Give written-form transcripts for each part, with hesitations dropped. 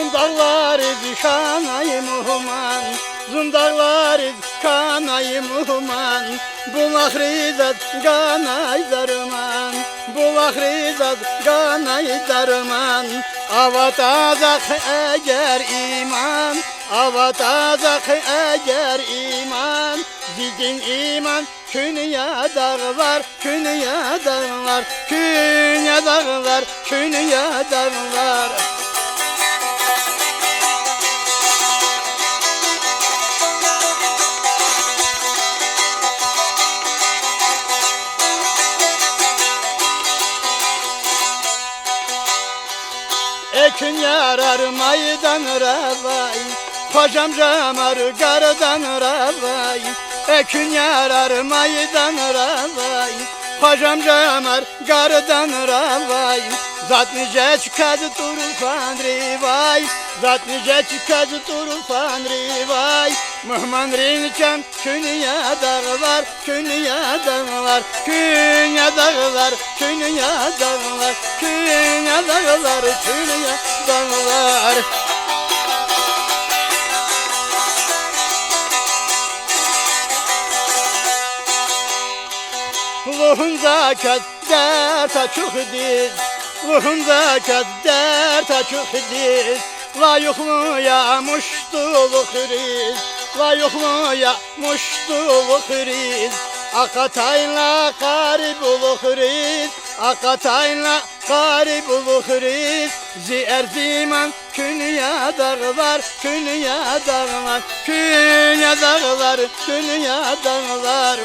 Zundakları kanayı muhman, zundakları kanayı muhman. Bulak rizat kanay darman, bulak rizat kanay darman. Avatazak eğer iman, avatazak eğer iman. Didin iman, künye dağlar, künye dağlar, künye dağlar, künye dağlar. Ekin yarar maydan ravay, kocam camar gardan ravay. Ekin yarar maydan ravay, kocam camar gardan ravay. Zat nice çıkadı turfan rivay, zat nice çıkadı turfan rivay. Mehman rinken künye dağlar, künye dağlar, künye dağlar, künye dağlar, künye dağlar, künye dağlar. Ruhunda kadar taçuk diz, ruhunda kadar taçuk diz. La yuhluya muştuluk riz, la yuhluya muştuluk riz. Akatayla karibuluk riz, akatayla karibuluk riz. Zier ziman künye dağlar, künye dağlar, künye dağlar, künye dağlar.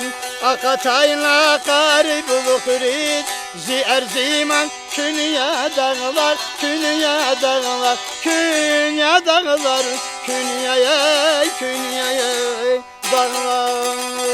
Akatayla karibuluk riz, zier ziman künye dağlar, künye dağlar, künye dağlar, künyeye, künyeye dağlar.